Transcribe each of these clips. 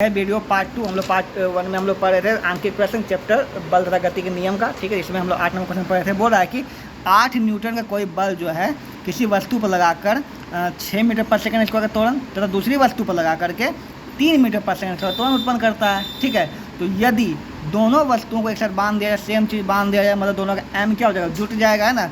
है video part 2। हम लोग पार्ट 1 में हम लोग पढ़ रहे थे आंकिक प्रश्न चैप्टर बल तथा गति के नियम का। ठीक है, इसमें हम लोग 8 नंबर क्वेश्चन पढ़ रहे थे। बोल रहा है कि 8 न्यूटन का कोई बल जो है किसी वस्तु पर लगाकर 6 मीटर पर सेकंड स्क्वायर का त्वरण तथा दूसरी वस्तु पर लगा करके 3 मीटर पर सेकंड स्क्वायर त्वरण उत्पन्न करता है। ठीक है, तो यदि दोनों वस्तुओं को एक साथ बांध दिया जाए, सेम चीज़ बांध दिया जाए, मतलब दोनों का एम क्या हो जाएगा, जुट जाएगा, है ना,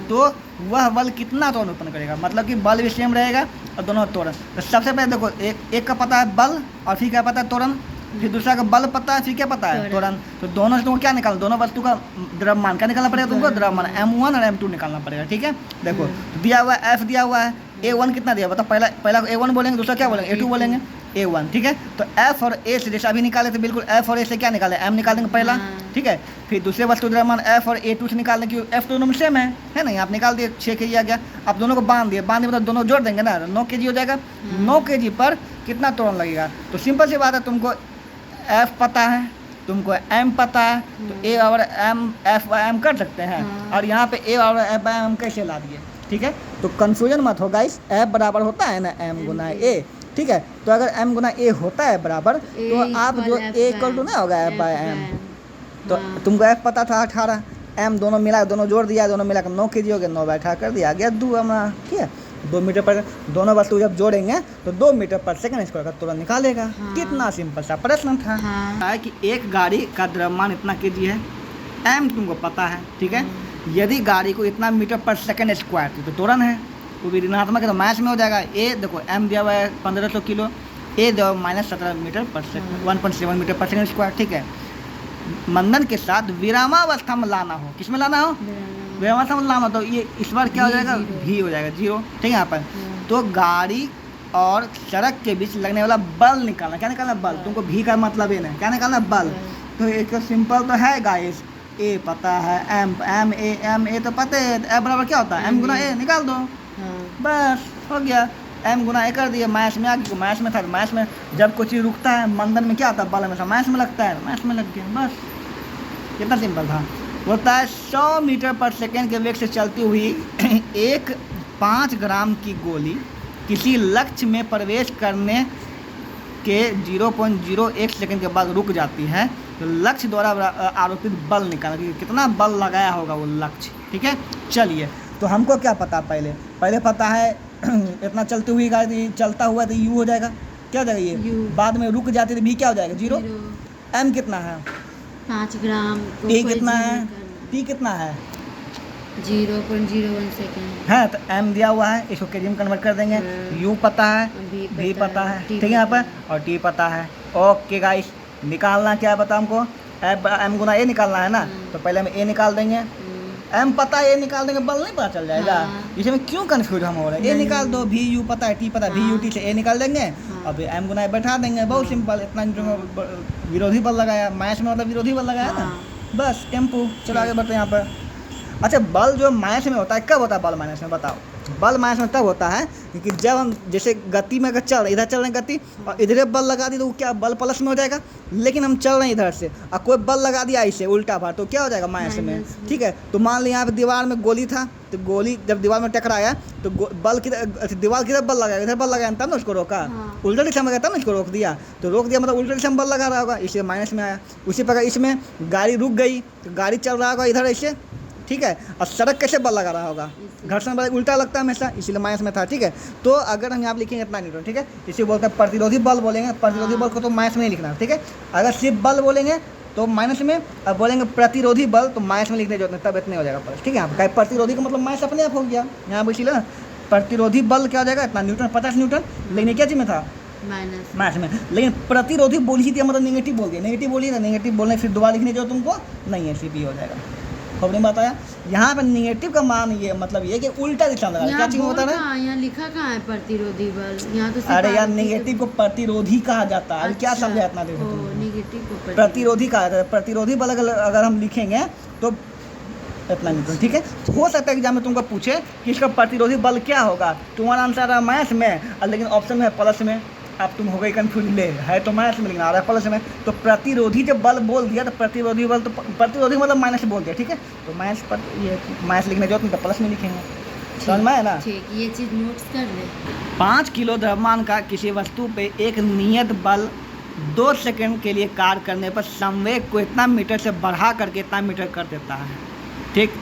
तो वह बल कितना त्वरण उत्पन्न करेगा। मतलब कि बल भी सेम रहेगा और दोनों त्वरण। तो सबसे पहले देखो, एक का पता है बल और फिर क्या पता है त्वरण, फिर दूसरा का बल पता है, फिर क्या पता है त्वरण। तो दोनों से तुमको क्या निकालना, दोनों वस्तु का द्रव्यमान क्या निकालना पड़ेगा तुमको, द्रव्यमान M1 और M2 निकालना पड़ेगा। ठीक है, देखो दिया हुआ है F दिया हुआ है, A1 कितना दिया, बताओ। पहला A1 बोलेंगे, दूसरा क्या बोलेंगे, A2 बोलेंगे, A1। ठीक है, तो F और A से जैसे अभी निकाले थे, बिल्कुल F और A से क्या निकाले, M निकालेंगे पहला। ठीक है, फिर दूसरे वस्तु द्रव्यमान F और A2 से निकालने की, F दोनों में सेम है ना, आप निकाल दिए 6 kg आ गया। आप दोनों को बांध दिए मतलब दोनों जोड़ देंगे ना, 9 kg हो जाएगा। 9 kg पर कितना त्वरण लगेगा। तो सिंपल सी बात है, तुमको F पता है, तुमको M पता है, तो A और M F M कर सकते हैं। और यहाँ पे A और F M कैसे ला दिए। ठीक है, तो कंफ्यूजन मत हो गाइस, F बराबर होता है ना M गुना A। ठीक है, तो अगर M गुना A होता है बराबर, तो आप जो A इक्वल टू ना होगा F बाय M। तो तुमको F पता था 18, M दोनों मिला, दोनों जोड़ दिया, दोनों मिला 9 kg हो गया, 9 बाय 18 कर दिया, आ गया 2 हमारा। ठीक है, 2 मीटर पर दोनों वस्तु जब जोड़ेंगे तो 2 मीटर पर सेकंड स्क्वायर का तुरंत निकालेगा। कितना सिंपल सा प्रश्न था। है कि एक गाड़ी का द्रव्यमान इतना kg है, M तुमको पता है। ठीक है, यदि गाड़ी को इतना मीटर पर सेकंड स्क्वायर तो त्वरण है, वो भी ऋणात्मक है तो माइनस में हो जाएगा। ए देखो M दिया हुआ है 1500 किलो, A दिया हुआ -17 मीटर पर सेकंड, 1.7 मीटर पर सेकंड स्क्वायर। ठीक है, मंदन के साथ विरामावस्था में लाना हो, किस में लाना हो, विरामावस्था में लाना हो, तो ये इस बार क्या हो जाएगा, भी हो जाएगा 0। ठीक है, यहाँ पर तो गाड़ी और सड़क के बीच लगने वाला बल निकालना। क्या निकालना, बल। तुमको भी का मतलब ये नहीं, क्या निकालना, बल। तो एक सिंपल तो है गाइस, A पता है, M A तो पता है, F बराबर क्या होता है, M गुना A, निकाल दो, बस हो गया। M गुना A कर दिया, माइनस में आ गया, माइनस में था, माइनस में जब कोई चीज़ रुकता है मंदन में क्या होता है, बल हमेशा माइनस में लगता है, माइनस में लग गया, बस। कितना सिंपल था। बोलता है 100 मीटर पर सेकेंड के वेग से चलती हुई एक 5 ग्राम की गोली किसी लक्ष्य में प्रवेश करने के 0.01 सेकंड के बाद रुक जाती है, तो लक्ष्य द्वारा आरोपित बल निकालना कि कितना बल लगाया होगा वो लक्ष्य। ठीक है, चलिए, तो हमको क्या पता, पहले पता है इतना चलती हुई गाड़ी, चलता हुआ तो U हो जाएगा, क्या हो जाएगा ये, बाद में रुक जाती तो भी क्या हो जाएगा, 0। M कितना है, 5 ग्राम। T कितना है, T कितना है, 0.01 सेकेंड है। तो M दिया हुआ है, इसको केजी में कन्वर्ट कर देंगे। U पता है, V पता है, ठीक है, यहाँ पर, और T पता है। ओके गाइस, निकालना क्या पता हमको, M गुना A निकालना है ना, तो पहले हम A निकाल देंगे। M पता है, A निकाल देंगे, बल नहीं पता चल जाएगा। इसमें क्यों कन्फ्यूज हम हो रहे हैं, A निकाल दो, V U पता है, T पता है, V U T से A निकाल देंगे, अब M गुना A बैठा देंगे, बहुत सिंपल। इतना विरोधी बल लगाया, माइनस में मतलब विरोधी बल लगाया ना, बस टेम्पो। चलो आगे बढ़ते हैं यहाँ पर। अच्छा, बल जो माइनस में होता है, कब होता है बल माइनस में, बताओ। बल माइनस में तब होता है क्योंकि जब हम जैसे गति में अगर चल रहे, इधर चल रहे हैं गति, और इधर बल लगा दी तो क्या बल प्लस में हो जाएगा, लेकिन हम चल रहे हैं इधर से और कोई बल लगा दिया इसे उल्टा भार, तो क्या हो जाएगा, माइनस में। ठीक है, तो मान लिया यहाँ पे दीवार में गोली था, तो गोली जब दीवार में टकराया तो बल की दीवार की तरफ बल लगाया, इधर बल लगाया तब ना उसको रोका, उल्टा दिशा में गया तब ना उसको रोक दिया, तो रोक दिया मतलब उल्टा दिशा में बल लगा रहा होगा, इसलिए माइनस में आया। उसी प्रकार इसमें गाड़ी रुक गई तो गाड़ी चल रहा होगा इधर ऐसे, ठीक है, और सड़क कैसे बल लगा रहा होगा, घर्षण बल उल्टा लगता है हमेशा, इसीलिए माइनस में था। ठीक है, तो अगर हम यहाँ लिखेंगे इतना न्यूटन, ठीक है, इसे बोलते हैं प्रतिरोधी बल बोलेंगे, प्रतिरोधी बल को तो माइनस में नहीं लिखना। ठीक है, अगर सिर्फ बल बोलेंगे तो माइनस में, अब बोलेंगे प्रतिरोधी बल तो माइनस में लिखने जरूरत नहीं, तब इतने हो जाएगा प्लस। ठीक है, यहाँ प्रतिरोधी का मतलब माइनस अपने आप हो गया, यहाँ पर इसीलिए प्रतिरोधी बल क्या हो जाएगा, इतना न्यूटन, 50 न्यूटन, लेकिन क्या चीज़ में था, माइनस में। लेकिन प्रतिरोधी बोल ही दिया मतलब नेगेटिव बोल दिया, नेगेटिव बोलिए ना, नेगेटिव बोलने फिर दोबारा लिखने जो तुमको नहीं है, सिर्फ ही हो जाएगा। हमने बताया यहाँ पर नेगेटिव का मान ये मतलब ये कि उल्टा दिशा में लगा, क्या चीज होता है, यहाँ लिखा कहाँ है प्रतिरोधी बल, यहाँ तो अरे यार नेगेटिव को प्रतिरोधी कहा जाता है। क्या समझा इतना, देखो नेगेटिव को प्रतिरोधी कहा जाता है। प्रतिरोधी बल अगर हम लिखेंगे तो इतना न्यूटन। ठीक है, हो सकता है एग्जाम में तुमको पूछे कि इसका प्रतिरोधी बल क्या होगा, तुम्हारा आंसर है माइनस में, लेकिन ऑप्शन में है प्लस में, अब तुम हो गई कन्फ्यूज, ले है तो माइनस में लिखना आ रहा है प्लस में, तो प्रतिरोधी जब बल बोल दिया तो प्रतिरोधी बल, तो प्रतिरोधी मतलब माइनस बोल दिया। ठीक है, तो माइनस पर ये माइनस लिखने जो तो प्लस में लिखेंगे, समझ में है ना। ठीक, ये चीज़ नोट्स कर ले। 5 किलो द्रव्यमान का किसी वस्तु पे एक नियत बल 2 सेकंड के लिए कार्य करने पर संवेग को इतना मीटर से बढ़ा करके इतना मीटर कर देता है। ठीक,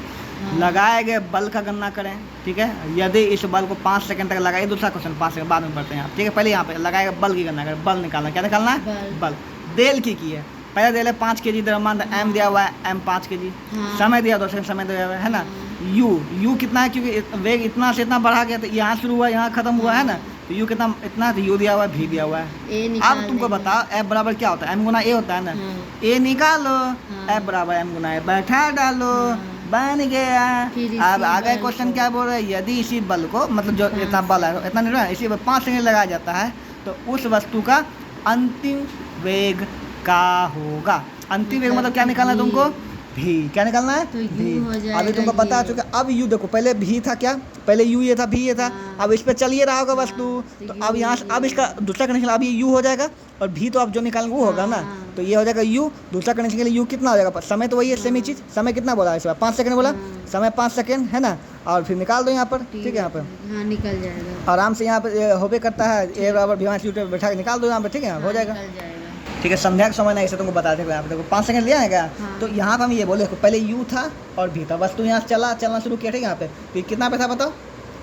लगाए गए बल का गणना करें। ठीक है, यदि इस बल को 5 सेकंड तक लगाइए, दूसरा क्वेश्चन 5 सेकंड बाद में पढ़ते हैं आप। ठीक है, पहले यहाँ पे लगाए गए बल की गणना करें। बल निकालना, क्या निकालना है? बल। देल की है, पहला देल है 5 kg द्रव्यमान, एम दिया हुआ है, एम 5 kg। समय दिया 2 सेकंड समय दिया हुआ है ना। यू कितना है, क्योंकि वेग इतना से इतना बढ़ा गया, तो यहाँ शुरू हुआ यहाँ खत्म हुआ है ना, तो यू कितना इतना, तो यू दिया हुआ है, भी दिया हुआ है। अब तुमको बताओ एफ बराबर क्या होता है? एम गुना ए होता है ना। ए निकालो, एफ बराबर एम गुना ए, बैठा डालो, बन गया। अब आगे क्वेश्चन क्या बोल रहे हैं? यदि इसी बल को, मतलब जो इतना बल है इतना नहीं रहा, इसी पर 5 सेकंड लगाया जाता है, तो उस वस्तु का अंतिम वेग का होगा। अंतिम वेग मतलब क्या निकालना है तुमको? भी। क्या निकालना है? तो भी। यू हो जाएगा। अभी तुमको बता चुके। अब यू देखो, पहले भी था क्या? पहले यू ये था, भी ये था। अब इस पे चल ये रहा होगा वस्तु, तो अब यहाँ से अब इसका दूसरा कनेक्शन, अब ये यू हो जाएगा, और भी तो अब जो निकालेंगे वो होगा ना, तो ये हो जाएगा यू। दूसरा कनेक्शन के लिए यू कितना हो जाएगा? समय तो वही है, सेम ही चीज़। समय कितना बोला है इस बार? 5 सेकंड बोला। समय 5 सेकंड है ना, और फिर निकाल दो यहाँ पर। ठीक है, यहाँ पर हाँ निकल जाएगा आराम से, यहाँ पे होबे करता है, ए बराबर भी यूट्यूब पे बैठा के निकाल दो यहाँ पे। ठीक है, हो जाएगा। निकल जाएगा। ठीक है, संध्या का समय नहीं, ऐसे तुमको बता देंगे। यहाँ पे देखो 5 सेकंड लिया है क्या? तो यहाँ पे हम ये बोले, पहले यू था और भी था, वस्तु यहाँ से चलना शुरू किया। ठीक है, यहाँ पे तो कितना पे था बताओ?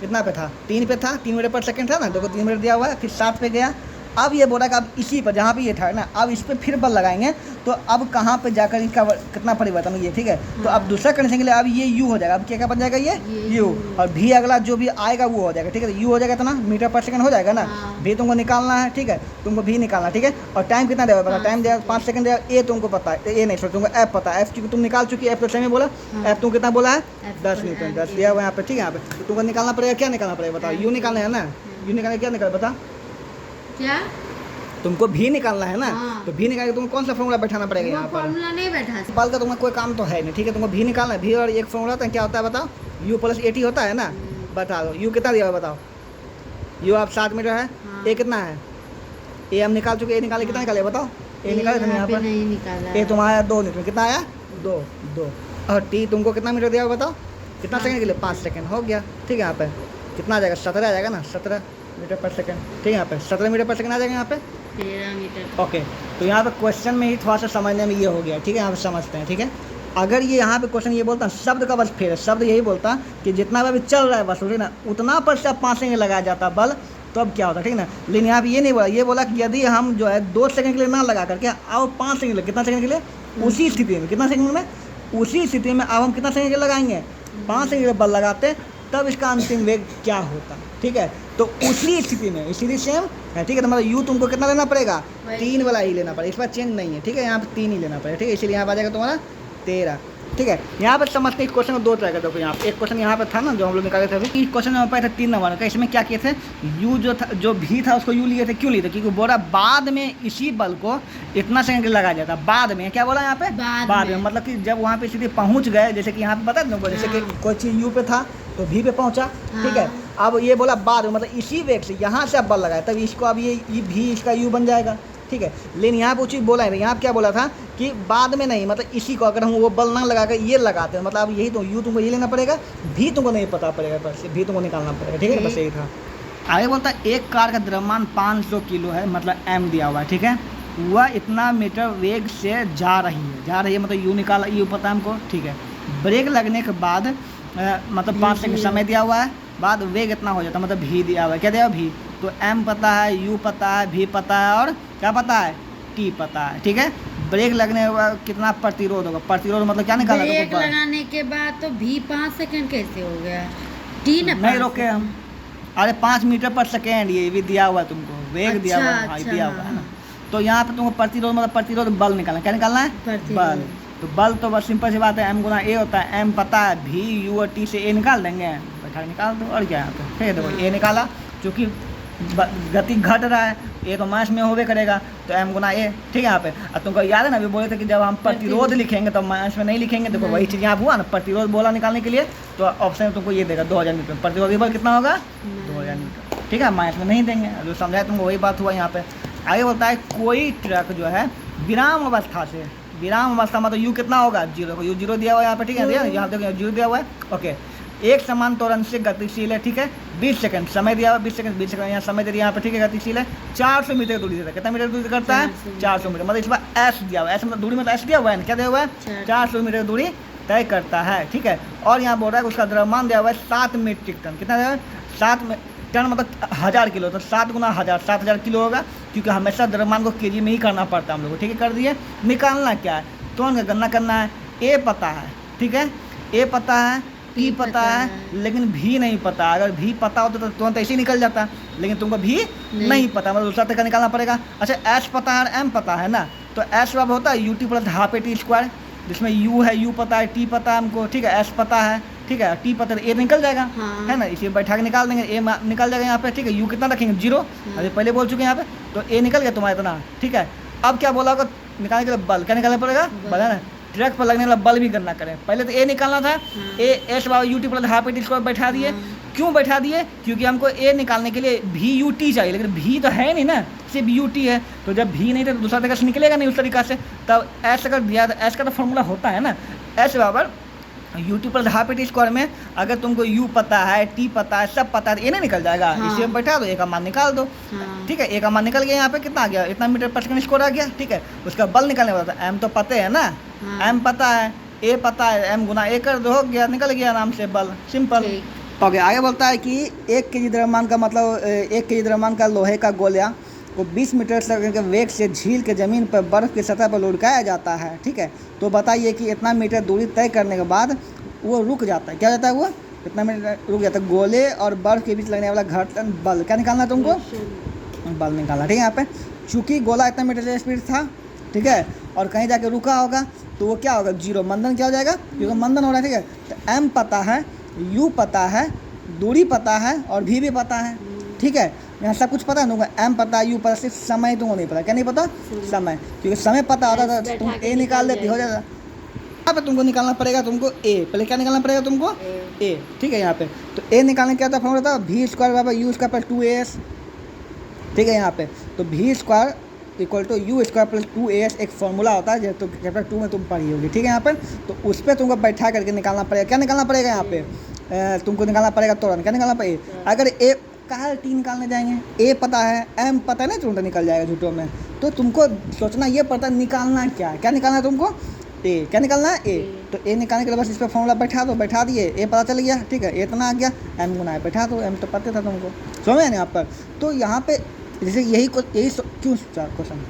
कितना पे था? 3 पे था, 3 मीटर पर सेकंड था ना। देखो 3 मीटर दिया हुआ है, फिर 7 पे गया। अब ये बोला कि अब इसी पर जहाँ पे ये था ना, अब इस पर फिर बल लगाएंगे, तो अब कहाँ पे जाकर इसका कितना परिवर्तन है ये। ठीक है, तो अब दूसरा कनेक्शन के लिए अब ये यू हो जाएगा। अब क्या बन जाएगा? ये यू, और भी अगला जो भी आएगा वो हो जाएगा। ठीक है, यू हो जाएगा इतना मीटर पर सेकंड हो जाएगा ना। भी तुमको निकालना है। ठीक है, तुमको भी निकालना। ठीक है, और टाइम कितना देगा पता? टाइम देगा 5 सेकंड देगा। ए तुमको पता है, ए नहीं, तुमको एफ पता है। एफ क्योंकि तुम निकाल चुकी है, एफ तो सही में बोला। एफ तुम कितना बोला है? 10 न्यूटन। 10 दिया हुआ यहाँ पे। ठीक है, यहाँ पे तो तुमको निकालना पड़ेगा। क्या निकालना पड़ेगा बताओ? यू निकालना है ना। यू निकालना, क्या निकाल बता? क्या तुमको भी निकालना है ना। तो भी निकाल के तुमको कौन सा फॉर्मूला बैठाना पड़ेगा यहाँ पर? फॉर्मूला नहीं बैठा बल का तुम्हारा कोई काम तो है नहीं। ठीक है, तुमको भी निकालना है। भी और एक फॉर्मूला होता है, क्या होता है बताओ? यू प्लस एटी होता है ना। बता दो यू कितना दिया हुआ बताओ? यू आप 7 मीटर है। ए कितना है? ए हम निकाल चुके। ए निकाले, कितना निकाले बताओ? ए निकाले थे यहाँ पर, नहीं निकाला। ए तुम्हारा 2 मीटर, कितना आया? 2। और टी तुमको कितना मीटर दिया हुआ बताओ? कितना सेकंड के लिए? 5 सेकंड हो गया। ठीक है, यहाँ पे कितना आ जाएगा? 17 आ जाएगा ना, 17 मीटर पर सेकंड। ठीक है, यहाँ पे 17 मीटर पर सेकंड आ जाएगा यहाँ पे। 13 मीटर। ओके, तो यहाँ पे क्वेश्चन में ही थोड़ा सा समझने में ये हो गया। ठीक है, यहाँ पे समझते हैं। ठीक है, अगर ये यहाँ पे क्वेश्चन ये बोलता शब्द का बस फेर, शब्द यही बोलता कि जितना भी चल रहा है बस, ठीक ना, उतना पर से 5 सेकंड लगाया जाता बल, तो अब क्या होता? ठीक ना, लेकिन यहाँ पे ये नहीं बोला। ये बोला कि यदि हम जो है 2 सेकंड के लिए ना लगा करके अब 5 सेकंड के लिए, कितना सेकंड के लिए? उसी स्थिति में, कितना सेकंड में? उसी स्थिति में अब हम कितना सेकंड के लिए लगाएंगे? 5 सेकंड के लिए बल लगाते, तब इसका अंतिम वेग क्या होता? ठीक है, तो उसी स्थिति में स्थिति सेम है। ठीक है, तो मतलब यू तुमको कितना लेना पड़ेगा? 3 वाला ही लेना पड़ेगा। इस बार चेंज नहीं है। ठीक है, यहाँ पे 3 ही लेना पड़ेगा। ठीक है, इसलिए यहाँ पे आ जाएगा तुम्हारा 13। ठीक है, यहाँ पर समझते हैं क्वेश्चन को 2 तरह का। देखो यहाँ पे एक क्वेश्चन यहाँ पे था ना जो हम लोग निकाले थे अभी, क्वेश्चन में पाए थे 3 नंबर का। इसमें क्या किए थे? यू जो था, जो भी था उसको यू लिए थे। क्यों लिए थे? क्योंकि बोला बाद में इसी बल को इतना सेकंड लगाया जाता। बाद में क्या बोला यहाँ पे? बाद में मतलब कि जब वहाँ पे सीधे पहुँच गए, जैसे कि यहाँ पे बता तुमको, जैसे कि कोई चीज़ यू पे था तो भी पे पहुँचा। ठीक है, अब ये बोला बाद में, मतलब इसी वेग से यहाँ से अब बल लगाया, तब इसको अब ये भी इसका यू बन जाएगा। ठीक है, लेकिन यहाँ पे वो चीज़ बोला है, यहाँ पे क्या बोला था कि बाद में नहीं, मतलब इसी को अगर हम वो बल ना लगा कर ये लगाते हैं, मतलब अब यही तो यू तुमको ये लेना पड़ेगा, भी तुमको नहीं पता पड़ेगा, बस भी तुमको निकालना पड़ेगा। ठीक है, बस यही था। आगे बोलता है एक कार का द्रव्यमान 500 किलो है, मतलब एम दिया हुआ है। ठीक है, वह इतना मीटर वेग से जा रही है, मतलब यू निकाला, यू पता है हमको। ठीक है, ब्रेक लगने के बाद मतलब 5 सेकंड समय दिया हुआ है, बाद वेग इतना हो जाता है, मतलब भी दिया हुआ है। क्या दिया हुआ? भी। तो एम पता है, यू पता है, भी पता है, और क्या पता है? टी पता है। ठीक है, ब्रेक लगने के बाद कितना प्रतिरोध होगा? प्रतिरोध मतलब क्या निकाला? ब्रेक लगाने के बाद तो भी 5 सेकंड कैसे हो गया? टी ना नहीं रोके हम। अरे 5 मीटर पर सेकेंड ये भी दिया हुआ है तुमको, वेग दिया हुआ है, दिया हुआ है ना। तो यहाँ पे तुमको प्रतिरोध मतलब प्रतिरोध बल निकालना। क्या निकालना है? बल। तो बल तो बस सिंपल सी बात है, एम गुना ए होता है। एम पता है, भी यू और टी से ए निकाल देंगे, बैठा निकाल दो, और क्या यहाँ पे? ठीक है, देखो ए निकाला, चूँकि गति घट रहा है, ए तो मास में होवे करेगा, तो एम गुना ए। ठीक है, यहाँ पे अब तुमको याद है ना, अभी बोले थे कि जब हम प्रतिरोध लिखेंगे तो मास में नहीं लिखेंगे। देखो वही चीज़ यहाँ हुआ ना, प्रतिरोध बोला निकालने के लिए, तो ऑप्शन में तुमको ये देगा 2000 न्यूटन। प्रतिरोधी बल कितना होगा? 2000 न्यूटन। ठीक है, मास में नहीं देंगे, जो समझाया तुमको वही बात हुआ यहाँ पे। आगे बोलता है कोई ट्रक जो है विराम अवस्था से, विराम अवस्था मतलब यू कितना होगा? 0 को, यू 0 दिया हुआ है यहाँ पे। ठीक है, यहाँ देखो 0 दिया हुआ है। ओके, एक समान त्वरण से गतिशील है, ठीक है। 20 सेकंड समय दिया हुआ, 20 सेकंड यहाँ समय दे दिया यहाँ पे, ठीक है। गतिशील है 400 मीटर दूरी से, कितना मीटर दूरी करता है 400 मीटर, मतलब इस बार एस दिया हुआ है, एस मतलब दूरी मतलब एस दिया हुआ है, क्या दिया हुआ है 400 मीटर दूरी तय करता है, ठीक है। और यहाँ बोल रहा है उसका द्रव्यमान दिया हुआ है 7 मीट्रिक टन, कितना दिया हुआ है 7 टन मतलब 1000 किलो, तो 7 गुना 1000 7000 किलो होगा, क्योंकि हमेशा द्रव्यमान को केजी में ही करना पड़ता है हम लोग को, ठीक है। कर दिए। निकालना क्या है, त्वरण का गणना करना है। ए पता है, ठीक है, ए पता है, टी पता है, लेकिन भी नहीं पता। अगर भी पता होता तो तुरंत ऐसे ही निकल जाता, लेकिन तुमको भी नहीं पता, मतलब दूसरा तरीका निकालना पड़ेगा। अच्छा एस पता है और एम पता है ना, तो एस अब होता है U T plus half A T square, जिसमें यू है, यू पता है, टी पता है हमको, ठीक है, एस पता है, ठीक है, टी पता है, ए निकल जाएगा, है ना, इसे बैठा के निकाल देंगे, ए निकल जाएगा यहाँ पे, ठीक है। यू कितना रखेंगे 0, अभी पहले बोल चुके हैं यहाँ पे, तो ए निकल गया तुम्हारा इतना, ठीक है। अब क्या बोला होगा निकालने के लिए बल, क्या निकालना पड़ेगा बल, है ना। ट्रक पर लगने वाला बल भी गणना करें। पहले तो ए निकालना था, A S Baba U T plus half A T square बैठा दिए। क्यों बैठा दिए, क्योंकि हमको ए निकालने के लिए भी यू टी चाहिए, लेकिन भी तो है नहीं ना, सिर्फ यू टी है, तो जब भी नहीं था तो दूसरा तरीका से निकलेगा नहीं उस तरीका से, तब एस अगर दिया तो एस का तो फॉर्मूला होता है ना, एस बराबर U T plus half A T square में अगर तुमको यू पता है, टी पता है, सब पता है, तो ए नहीं निकल जाएगा, इसे बैठा दो, ए का मान निकाल दो, ठीक है। ए का मान निकल गया, यहाँ पे कितना आ गया, इतना मीटर पर सेकंड स्क्वायर आ गया, ठीक है। उसका बल निकालने वाला था, एम तो पता है ना, एम पता है, ए पता है, एम गुना ए कर दो, हो गया, निकल गया आराम से बल, सिंपल। ओके, आगे बोलता है कि 1 केजी द्रव्यमान का मतलब 1 केजी द्रव्यमान का लोहे का गोला को 20 मीटर सेकंड के वेग से झील के ज़मीन पर बर्फ़ की सतह पर लुढ़काया जाता है, ठीक है। तो बताइए कि इतना मीटर दूरी तय करने के बाद वो रुक जाता है, क्या जाता है वो, इतना मीटर रुक जाता है। गोले और बर्फ़ के बीच लगने वाला घर्षण बल, क्या निकालना है तुमको, बल निकालना, ठीक है। यहाँ पे चूँकि गोला इतना मीटर से स्पीड था, ठीक है, और कहीं जाके रुका होगा तो वो क्या होगा 0, मंदन क्या हो जाएगा, क्योंकि मंदन हो रहा है, ठीक है। तो एम पता है, यू पता है, दूरी पता है और भी पता है, ठीक है। यहाँ सब कुछ पता है तुमको, एम पता है, यू पता, सिर्फ समय तुमको नहीं पता, क्या नहीं पता, समय, क्योंकि समय पता होता था तुम ए निकाल देती, हो जाएगा। यहाँ पे तुमको निकालना पड़ेगा तुमको ए, पहले क्या निकालना पड़ेगा तुमको ए, ठीक है। यहाँ पे तो ए निकालने क्या था फॉर्मूला था, वी स्क्वायर बराबर यू स्क्वायर प्लस 2as, ठीक है। यहाँ पे तो v square equal to u square plus 2as एक फॉर्मूला होता है, जो तो चैप्टर 2 में तुम पढ़ी होगी, ठीक है। यहाँ पर तो उस पर तुमको बैठा करके निकालना पड़ेगा, क्या निकालना पड़ेगा यहाँ पे तुमको निकालना पड़ेगा तुरंत, क्या निकालना पड़ेगा। अगर ए कहा टी निकालने जाएंगे, ए पता है, एम पता है ना, तुरंत निकल जाएगा झूठों में, तो तुमको सोचना ये पड़ता है निकालना क्या है, क्या निकालना है तुमको ए, क्या निकालना है ए। तो ए निकालने के लिए बस इस पर फॉर्मूला बैठा दो, बैठा दिए, ए पता चल गया, ठीक है, ए इतना आ गया, एम गुना बैठा दो, एम तो पता था तुमको, समझे ना यहाँ पर। तो यहाँ पे जैसे यही क्यों क्वेश्चन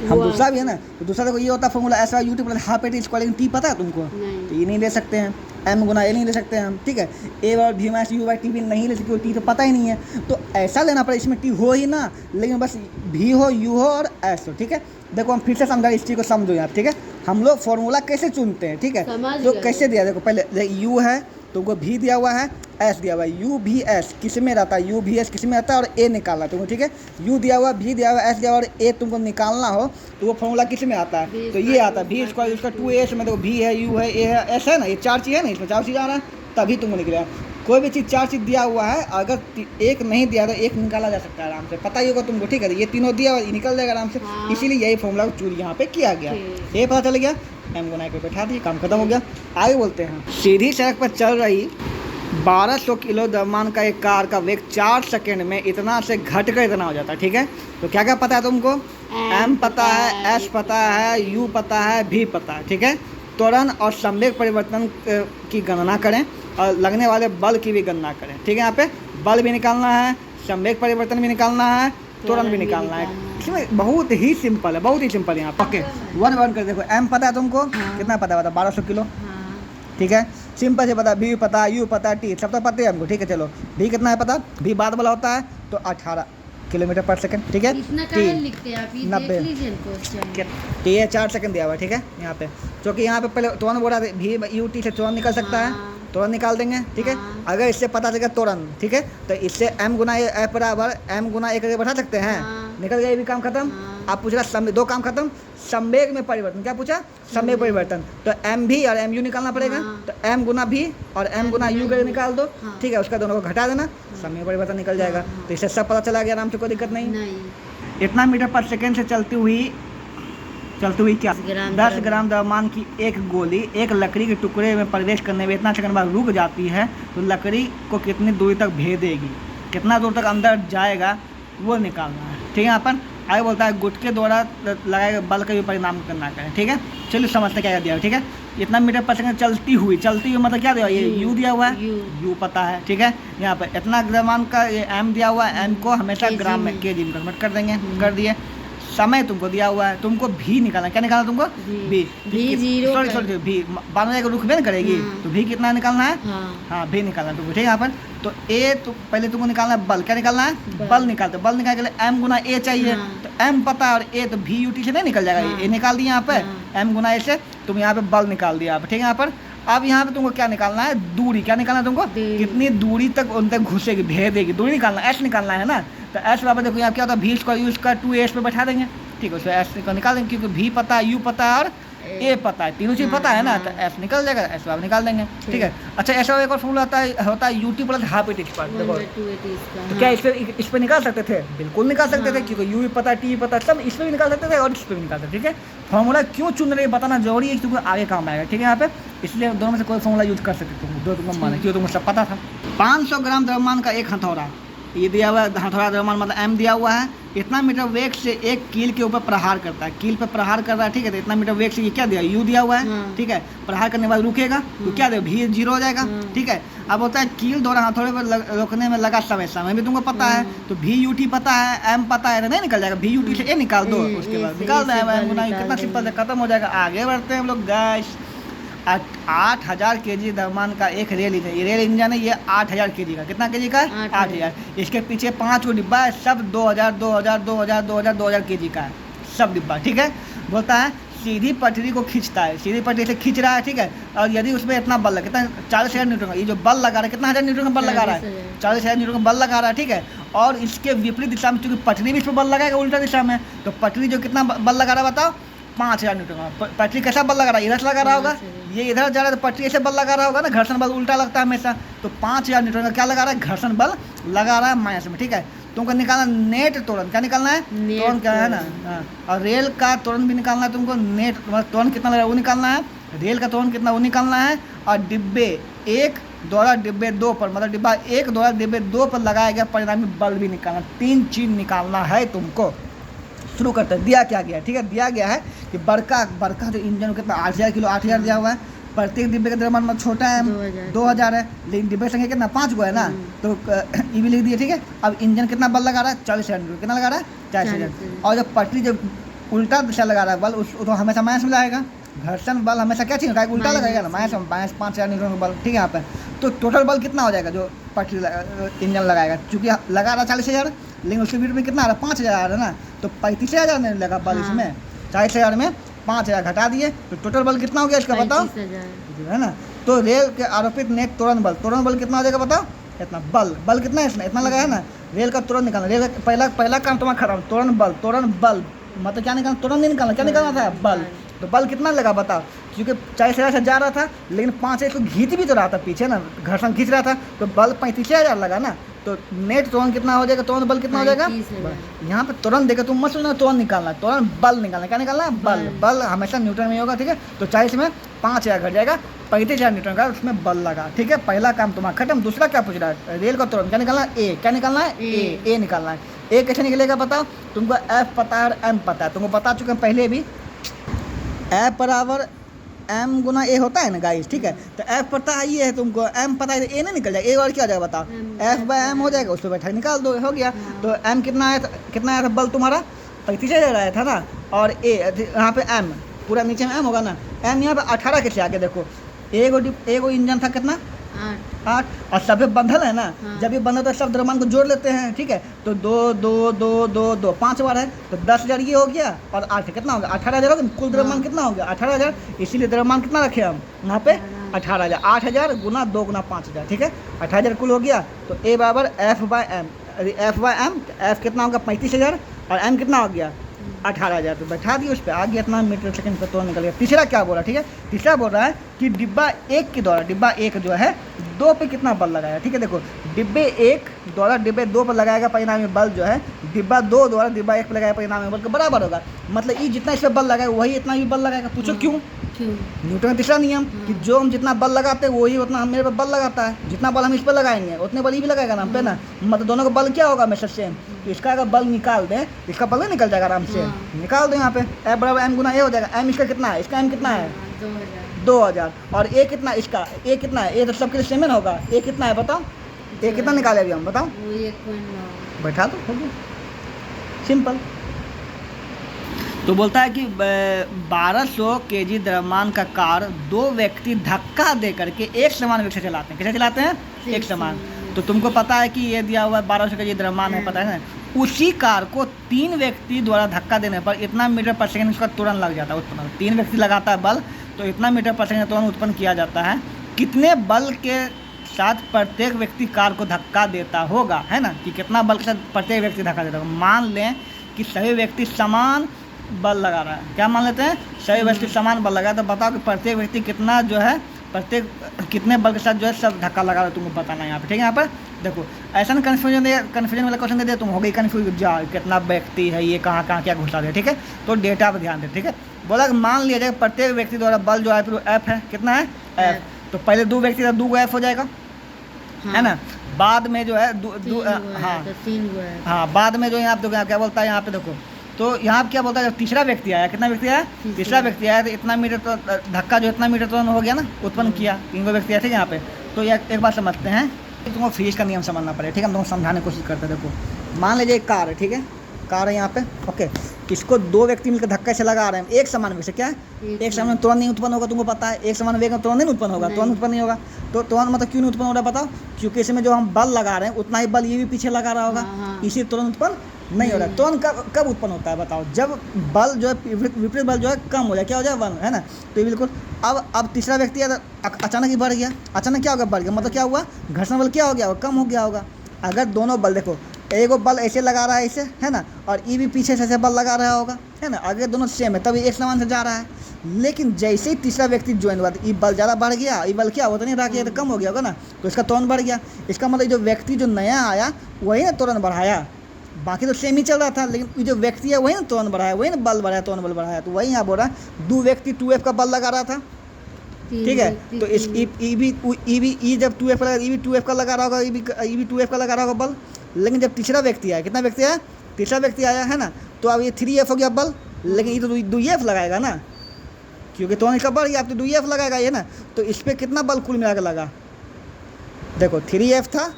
हम दूसरा भी है ना, तो दूसरा देखो ये होता है फॉर्मूला ऐसा U T plus half A T square, T पता है तुमको, तो ये नहीं ले सकते हैं, एम गुना ए नहीं ले सकते हैं हम, ठीक है। ए और भी माइनस यू बाई टी भी नहीं ले सकते, टी तो पता ही नहीं है, तो ऐसा लेना पड़े इसमें टी हो ही ना, लेकिन बस भी हो, यू हो और एस हो, ठीक है। देखो हम फिर से समझा, इस चीज़ को समझो यार, ठीक है। हम लोग फॉर्मूला कैसे चुनते हैं, ठीक है, तो कैसे दिया, देखो पहले यू है, तुमको भी दिया हुआ है, एस दिया हुआ है, यू भी एस किस में रहता है, यू भी एस किस में रहता है, और ए निकालना तुमको, ठीक है। यू दिया हुआ, भी दिया हुआ, एस दिया हुआ और ए तुमको निकालना हो तो वो फॉर्मूला किस में आता है, तो ये आता है भी स्क्वायर, उसका 2as में देखो भी है, यू है, ए है, एस है ना, ये 4 चीज़ है ना, इसमें 4 चीज़ आ रहा है, तभी तुमको निकलेगा। कोई भी चीज़ 4 चीज़ दिया हुआ है, अगर एक नहीं दिया तो एक निकाला जा सकता है आराम से, पता ही होगा तुमको, ठीक है। ये तीनों दिया हुआ निकल जाएगा आराम से, इसीलिए यही फॉर्मूला चूज यहाँ पे किया गया, ये पता चल गया, एम गुना पे बैठा दिए, काम खत्म हो गया। आगे बोलते हैं, सीधी सड़क पर चल रही 1200 किलो द्रव्यमान का एक कार का वेग 4 सेकंड में इतना से घट कर इतना हो जाता है, ठीक है। तो क्या क्या पता है तुमको, एम पता है, एस पता है, यू पता है, भी पता है, ठीक है। त्वरण और संवेग परिवर्तन की गणना करें और लगने वाले बल की भी गणना करें, ठीक है। यहाँ पे बल भी निकालना है, संवेग परिवर्तन भी निकालना है, त्वरण भी निकालना है, इसमें बहुत ही सिंपल है, बहुत ही सिंपल है यहाँ पे। ओके, 1 कर देखो, एम पता है तुमको, कितना पता है, 1200 किलो, ठीक है, सिंपल से पता, भी पता, यू पता, टी सब तो पता है हमको, ठीक है। चलो भी कितना है पता, भी बाद वाला होता है तो 18 किलोमीटर पर सेकंड, ठीक है। लिखते हैं आप, ये 90 तो ये 4 सेकंड दिया हुआ है, ठीक है। यहाँ पे क्योंकि यहाँ पे पहले तुरंत बोला था भी यू टी से तुरंत निकल सकता है, तुरंत निकाल देंगे, ठीक है। अगर इससे पता चलेगा तुरंत, ठीक है, तो इससे एम गुना ए बराबर एम गुना ए करके बढ़ा सकते हैं, निकल गया, ये भी काम खत्म। आप पूछ रहा 2 काम खत्म, संवेग में परिवर्तन, क्या पूछा, संवेग परिवर्तन, तो एम भी और एम यू निकालना पड़ेगा, तो एम गुना भी और एम गुना यू करके निकाल दो, ठीक है, उसका दोनों को घटा देना, संवेग परिवर्तन निकल जाएगा। तो इससे सब पता चला गया आराम से, कोई दिक्कत नहीं। इतना मीटर पर सेकेंड से चलती हुई चलती हुई क्या 10 10 ग्राम द्रव्यमान की एक गोली एक लकड़ी के टुकड़े में प्रवेश करने में इतना सेकंड बाद रुक जाती है तो लकड़ी को कितनी दूरी तक भेदेगी, कितना दूर तक अंदर जाएगा वो निकालना है। ठीक है, अपन आगे बोलता है गुटके द्वारा लगाए गए बल का भी परिणाम करना करें। ठीक है, चलिए समझते क्या दिया है। ठीक है, इतना मीटर पर सेकंड चलती हुई मतलब क्या दिया, ये यू दिया हुआ है, यू पता है। ठीक है, यहाँ पर इतना द्रव्यमान का ये एम दिया हुआ है, एम को हमेशा ग्राम में केजी में कन्वर्ट कर देंगे, कर दिए। समय तुमको दिया हुआ है, तुमको भी निकालना, क्या निकालना तुमको, भी सॉरी भी बाद में रुक भी करेगी तो भी कितना निकालना है, हाँ भी निकालना तुमको। ठीक है, यहाँ पर तो ए तो पहले तुमको निकालना है बल, क्या निकालना है, बल निकालते, बल निकालने के लिए एम गुना ए चाहिए, तो एम पता है और ए तो भी यू टी से नहीं निकल जाएगा, ए निकाल दिया यहाँ पे, एम गुना ए से तुम यहाँ पे बल निकाल दिया यहाँ पे। ठीक है, यहाँ पर अब यहाँ पे तुमको क्या निकालना है, दूरी, क्या निकालना है तुमको, कितनी दूरी तक उन तक घुसेगी, भेदेगी, दूरी निकालना, एस निकालना है ना। तो एस बराबर देखो यहाँ क्या होता है, भी स्क्वायर यू स्क्वायर 2 पे बैठा देंगे। ठीक है, उसको एस को निकाल देंगे क्योंकि भी पता है, यू पता है और ए पता है, तीनों चीज़ पता है ना, तो एस निकल जाएगा, एस बराबर निकाल देंगे। ठीक है, अच्छा ऐसा एक और फॉर्मूला होता है UT plus half eighty square. देखो तो क्या इस पे निकाल सकते थे, बिल्कुल निकाल सकते थे क्योंकि यू भी पता है, टी भी पता है, सब इस पर भी निकाल सकते थे और इस पर भी निकाल सकते थे। ठीक है, फॉर्मूला क्यों चुन रहे बताना जरूरी है क्योंकि आगे काम आएगा। ठीक है, यहाँ पे इसलिए दोनों में से कोई फॉर्मूला यूज कर सकते तुम, जो तुमको माने क्योंकि तुमको सब पता था। 500 ग्राम द्रव्यमान का एक हथौड़ा, ये दिया हुआ है हथौड़ा द्रव्यमान मतलब एम दिया हुआ है, इतना मीटर वेग से एक कील के ऊपर प्रहार करता है, कील पे प्रहार कर रहा है। ठीक है, तो इतना मीटर वेग से ये क्या दिया, यू दिया हुआ है। ठीक है, प्रहार करने के बाद रुकेगा तो क्या देगा, भी 0 हो जाएगा। ठीक है, अब होता है कील द्वारा हथौड़े पर रोकने में लगा समय भी तुमको पता है, तो भी यू टी पता है, एम पता है, तो नहीं निकल जाएगा, भी यू टी से ए निकाल दो, उसके बाद निकाल दें, कितना सिंपल है, खत्म हो जाएगा। आगे बढ़ते हैं हम लोग गैस। 8000 केजी द्रव्यमान का एक रेल इंजन, ये रेल इंजन है, ये 8000 केजी का, कितना केजी का है, 8000। इसके पीछे 5 गो डिब्बा है, सब 2000 2000 2000 2000 2000 केजी का है सब डिब्बा। ठीक है, बोलता है सीधी पटरी को खींचता है, सीधी पटरी से खींच रहा है। ठीक है, और यदि उसमें इतना बल लगा, कितना 40,000 न्यूटन का, ये जो बल लगा रहा है कितना 1000 न्यूटन का बल लगा रहा है, 40,000 न्यूटन का बल लगा रहा है। ठीक है, और इसके विपरीत दिशा में क्योंकि पटरी भी इस पर बल लगाएगा उल्टा दिशा में, तो पटरी जो कितना बल लगा रहा है बताओ, 5000 न्यूटन का। पटरी कैसा बल लगा रहा है, इधर से लगा रहा होगा, ये इधर जा रहा है तो पटरी ऐसे बल लगा रहा होगा ना, घर्षण बल उल्टा लगता है हमेशा, तो 5000 न्यूटन का क्या लगा रहा है, घर्षण बल लगा रहा है माइनस में। ठीक है, तुमको निकालना नेट त्वरण, क्या निकालना है, त्वरण क्या है ना, और रेल का त्वरण भी निकालना है तुमको, नेट त्वरण कितना लगा वो निकालना है, रेल का त्वरण कितना वो निकालना है, और डिब्बे 1 द्वारा डिब्बे 2 पर मतलब डिब्बा 1 द्वारा डिब्बे 2 पर लगाया गया परिणामी बल भी निकालना, 3 चीज निकालना है तुमको। शुरू करते हैं, दिया क्या गया। ठीक है, दिया गया है कि बड़का जो इंजन कितना 8000 किलो 8000 दिया हुआ है, प्रत्येक डिब्बे का द्रव्यमान मतलब छोटा है 2000 है, लेकिन डिब्बे की संख्या कितना 5 गो है ना, तो ये भी लिख दिए। ठीक है, अब इंजन कितना बल लगा रहा है 40,000, कितना लगा रहा है 40,000, और जब पटरी जब उल्टा दिशा लगा रहा है बल उस तो हमेशा माइनस में जाएगा, घर्षण बल हमेशा क्या चीज उल्टा लगाएगा ना, माइनस 5000 न्यूटन का बल। ठीक है, यहाँ पे तो टोटल बल कितना हो जाएगा जो पटरी इंजन लगाएगा, चूँकि लगा रहा 40,000 लेकिन उसके बीच में कितना आ रहा है 5000 आ रहा है ना, तो 35,000 नहीं लगा बल इसमें, 40,000 में 5000 घटा दिए तो टोटल बल कितना हो गया इसका बताओ, है ना। तो रेल के आरोपित नेट त्वरण बल कितना हो जाएगा बताओ, इतना बल कितना है इसमें, इतना लगा है ना, रेल का त्वरण निकालना, रेल का पहला काम तुम्हारा खत्म, त्वरण बल मतलब क्या निकालना, त्वरण नहीं निकालना, क्या निकालना था बल, तो बल कितना लगा बताओ, क्योंकि 40,000 से जा रहा था लेकिन 5,000 को घींच भी तो रहा था पीछे ना, घर्षण खींच रहा था, तो बल 35,000 लगा ना, तो नेट त्वरण कितना हो जाएगा, त्वरण बल कितना हो जाएगा, यहाँ पे त्वरण देकर तुम मत सोचना त्वरण निकालना, त्वरण बल निकालना, क्या निकालना है बल हमेशा न्यूटन में होगा। ठीक है, तो 40 में 5000 घट जाएगा, 35,000 न्यूटन का उसमें बल लगा। ठीक है, पहला काम तुम्हारा खत्म। दूसरा क्या पूछ रहा है, रेल का त्वरण क्या निकालना है, ए, क्या निकालना है, ए निकालना है। ए कैसे निकलेगा बताओ, तुमको एफ पता है और एम पता है, तुमको बता चुके हैं पहले भी, एफ बराबर एम गुना ए होता है ना गाइस। ठीक है, तो एफ पता है ये है तुमको, एम पता है, तो ए नहीं निकल जाएगा, ए और क्या हो जाएगा बताओ, एफ बाय एम हो जाएगा, उस पर बैठा निकाल दो, हो गया। तो एम कितना आया था बल तुम्हारा 35,000 आया था ना, और ए यहाँ पे एम पूरा नीचे में एम होगा ना, एम यहाँ पे 18 के से आगे देखो, एगो इंजन था कितना 8, और सभी बंधल है ना, जब ये बंधल तो सब द्रव्यमान को जोड़ लेते हैं। ठीक है, तो 2 2 2 2 2 5 बार है, तो 10,000 ये हो गया और 8 कितना हो गया 18,000 हो गया, कुल द्रव्यमान कितना हो गया 18,000, इसीलिए द्रव्यमान कितना रखे हम यहाँ पे 18,000, 8,000 गुना 2 गुना 5,000। ठीक है, 18,000 कुल हो गया, तो ए बराबर एफ बाय एम, एफ कितना होगा 35,000 और एम कितना हो गया 18,000 रुपये बैठा दिए उस पर, आ गया इतना मीटर सेकंड पर तो निकल गया। तीसरा क्या बोल रहा है, ठीक है, तीसरा बोल रहा है कि डिब्बा 1 के द्वारा, डिब्बा 1 जो है 2 पे कितना बल लगाया, ठीक है। देखो डिब्बे 1 द्वारा डिब्बे 2 पर लगाएगा परिणामी बल जो है डिब्बा 2 द्वारा डिब्बा 1 पर लगाया परिणामी बल का बराबर होगा। मतलब ये जितना इस पर बल लगाएगा वही इतना भी बल लगाएगा। पूछो क्यों? न्यूटन का तीसरा नियम कि जो हम जितना बल लगाते हैं वही उतना हम मेरे पर बल लगाता है, जितना बल हम इस पर लगाएंगे उतने बल ही भी लगाएगा ना हम पे ना। मतलब दोनों का बल क्या होगा हमेशा सेम। तो इसका अगर बल निकाल दें, इसका बल नहीं निकल जाएगा आराम से, निकाल दो यहाँ पे F बराबर M गुना A हो जाएगा। M इसका कितना है, इसका M कितना है 2000 और A कितना, इसका A कितना है, A तो सबके लिए सेम ना होगा। A कितना है बताओ, A कितना निकाले अभी हम बताओ, बैठा दो, हो गया सिंपल। तो बोलता है कि 1200 केजी द्रव्यमान का कार 2 व्यक्ति धक्का दे करके एक समान वेग से चलाते हैं। कैसे चलाते हैं, एक समान। तो तुमको पता है कि ये दिया हुआ है 1200 केजी द्रव्यमान है, पता है ना। उसी कार को 3 व्यक्ति द्वारा धक्का देने पर इतना मीटर पर सेकंड उसका तुरंत लग जाता है उत्पन्न। 3 व्यक्ति लगाता है बल तो इतना मीटर पर सेकंड तुरंत उत्पन्न किया जाता है। कितने बल के साथ प्रत्येक व्यक्ति कार को धक्का देता होगा, है ना, कि कितना बल के साथ प्रत्येक व्यक्ति धक्का देता होगा। मान लें कि सभी व्यक्ति समान बल लगा रहा है, क्या मान लेते हैं, सभी व्यक्ति समान बल लगा, तो बताओ कि प्रत्येक व्यक्ति कितना जो है प्रत्येक कितने बल के साथ जो है सब धक्का लगा रहा है, तुमको बताना है यहाँ पे, ठीक है। यहाँ पर देखो ऐसा ना कन्फ्यूजन वाला क्वेश्चन दे दिया, तुम हो गई कन्फ्यूज, जा कितना व्यक्ति है, ये कहाँ कहाँ क्या घुसा दे, ठीक है। तो डेटा पर ध्यान दे, ठीक है। बोला कि मान लिया जाए प्रत्येक व्यक्ति द्वारा बल जो है F है, कितना है F, तो पहले 2 व्यक्ति था 2 F हो जाएगा, है ना। बाद में जो है हाँ बाद में जो यहाँ पे क्या बोलता है, यहाँ पे देखो तो यहाँ क्या बोलता है, जब तीसरा व्यक्ति आया, कितना व्यक्ति आया, तीसरा व्यक्ति आया, तो इतना मीटर तो धक्का जो इतना मीटर तो हो गया ना, उत्पन्न किया, 3 व्यक्ति आए थे यहाँ पे। तो एक बात समझते हैं, तुमको फिजिक्स का नियम समझना पड़ेगा, ठीक है। हम तुमको समझाने की कोशिश करते हैं। देखो मान लीजिए एक कार है, ठीक है, कार है यहाँ पे, ओके, इसको 2 व्यक्ति मिलकर धक्का से लगा रहे हैं एक समान वेग से, क्या है, एक समान तुरंत नहीं उत्पन्न होगा, तुमको पता है, एक समान वेग में तुरंत नहीं उत्पन्न होगा, तुरंत उत्पन्न नहीं होगा। तो तुरंत मतलब क्यों नहीं उत्पन्न हो रहा है बताओ, क्योंकि इसमें जो हम बल लगा रहे हैं उतना ही बल ये भी पीछे लगा रहा होगा, इसी तुरंत उत्पन्न नहीं हो रहा है। तुरंत कब उत्पन्न होता है बताओ, जब बल जो है विपरीत बल जो है कम हो जाए, क्या हो जाए 1, है ना। तो बिल्कुल अब तीसरा व्यक्ति अचानक ही बढ़ गया, अचानक क्या होगा, बढ़ गया, मतलब क्या हुआ, घर्षण बल क्या हो गया, कम हो गया होगा। अगर दोनों बल देखो, एक बल ऐसे लगा रहा है ऐसे, है ना, और ये भी पीछे से ऐसे बल लगा रहा होगा, है ना, अगर दोनों सेम है तभी एक समान से जा रहा है। लेकिन जैसे ही तीसरा व्यक्ति ज्वाइन हुआ ये बल ज़्यादा बढ़ गया, ये बल क्या होता नहीं रहा कि तो कम हो गया होगा ना, तो इसका तुरंत बढ़ गया। इसका मतलब जो व्यक्ति जो नया आया वही ना तुरंत बढ़ाया, बाकी तो सेम ही चल रहा था, लेकिन ये जो व्यक्ति है वही ना तुरंत बढ़ाया, वही ना बल बढ़ाया, तुरंत बल बढ़ाया। तो वही यहाँ बोल रहा है 2 व्यक्ति 2F का बल लगा रहा था, ठीक है। तो इस ई जब 2F लगा, ई भी 2F का लगा रहा होगा, ई भी 2F का लगा रहा होगा बल। लेकिन जब तीसरा व्यक्ति आया, कितना व्यक्ति आया, तीसरा व्यक्ति आया, है ना, तो अब ये 3F हो गया बल, लेकिन ये तो 2F लगाएगा ना, क्योंकि तो इसका बढ़ गया, आप तो 2F लगाएगा ये ना। तो इस पर कितना बल कुल मिला के लगा, देखो 3F था,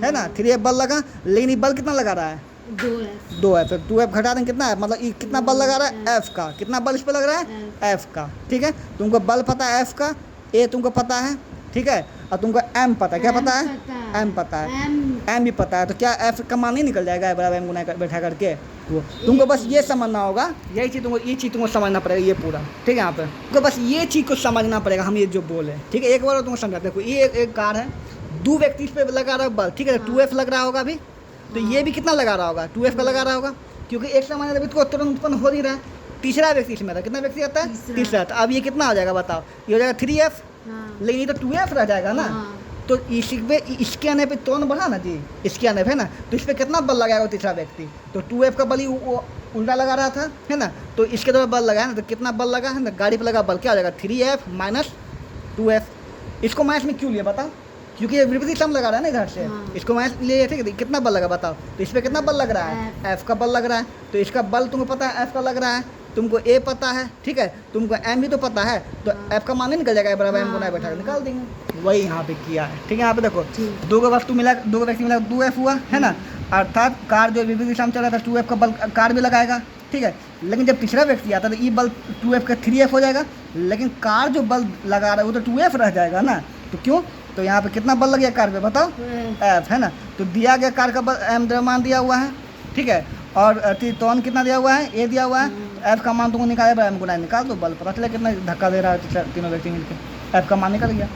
है ना, 3F बल लगा, लेकिन ये बल कितना लगा रहा है 2F, 2F घटा दें कितना है, मतलब ये कितना बल लगा रहा है F का, कितना बल इस पर लग रहा है F का, ठीक है। तुमको बल पता है F का, A तुमको पता है, ठीक है, और तुमको M पता है, क्या पता है, M पता है, M भी पता है। तो क्या F का मान नहीं निकल जाएगा बराबर M गुना बैठा करके। वो तुमको बस ये समझना होगा, यही चीज़ तुमको, ये चीज़ तुमको समझना पड़ेगा, ये पूरा, ठीक है। यहाँ पे तुमको बस ये चीज़ को समझना पड़ेगा, हम ये जो बोले, ठीक है। एक बार तुमको समझाते देखो, ये एक कार है, 2 व्यक्ति इस पर लगा रहा है बल, ठीक है, 2F लग रहा होगा अभी, तो ये भी कितना लगा रहा होगा, 2F का लगा रहा होगा, क्योंकि एक समान अभी तो तुरंत उत्पन्न हो नहीं रहा है। तीसरा व्यक्ति इसमें था, कितना व्यक्ति आता है, तीसरा। तो अब ये कितना हो जाएगा बताओ, ये हो जाएगा 3F, लेकिन ये तो 2F रह जाएगा ना। तो इसके आने पे तुरंत बढ़ा ना जी, इसके आने पे, है ना, तो इस पर कितना बल लगाएगा तीसरा व्यक्ति, तो 2F का बल ही उल्टा लगा रहा था, है ना, तो इसके द्वारा बल लगाया ना, तो कितना बल लगा है ना, गाड़ी पे लगा बल क्या हो जाएगा 3F माइनस 2F। इसको माइनस में क्यों लिया बताओ, क्योंकि ये विपरीत सम लगा रहा है ना इधर से, इसको मैं लिए, ठीक है। कितना बल लगा बताओ, तो इस पर कितना बल लग रहा है, F का बल लग रहा है, तो इसका बल तुमको पता है F का लग रहा है, तुमको A पता है, ठीक है, तुमको M भी तो पता है, तो F का मान नहीं निकल जाएगा बराबर M गुना बैठा निकाल देंगे, वही यहाँ पे किया है, ठीक है। यहाँ पे देखो 2 का वस्तु मिला, 2 व्यक्ति मिला, 2F हुआ, है ना, अर्थात कार जो विपरीत दिशा में चल रहा था 2F का बल कार भी लगाएगा, ठीक है। लेकिन जब तीसरा व्यक्ति आता है तो ये बल 2F का 3F हो जाएगा, लेकिन कार जो बल लगा रहा है वो तो 2F रह जाएगा ना। तो क्यों, तो यहाँ पे कितना बल लग गया कार पे बताओ, F, है ना। तो दिया गया कार का बल M द्रव्यमान दिया हुआ है, ठीक है, और त्वरण कितना दिया हुआ है, A दिया हुआ है, F का मान तुमको निकाले M गुना निकाल दो, बल पता चला कितना धक्का दे रहा है तीनों व्यक्ति मिलकर, F का मान निकल गया।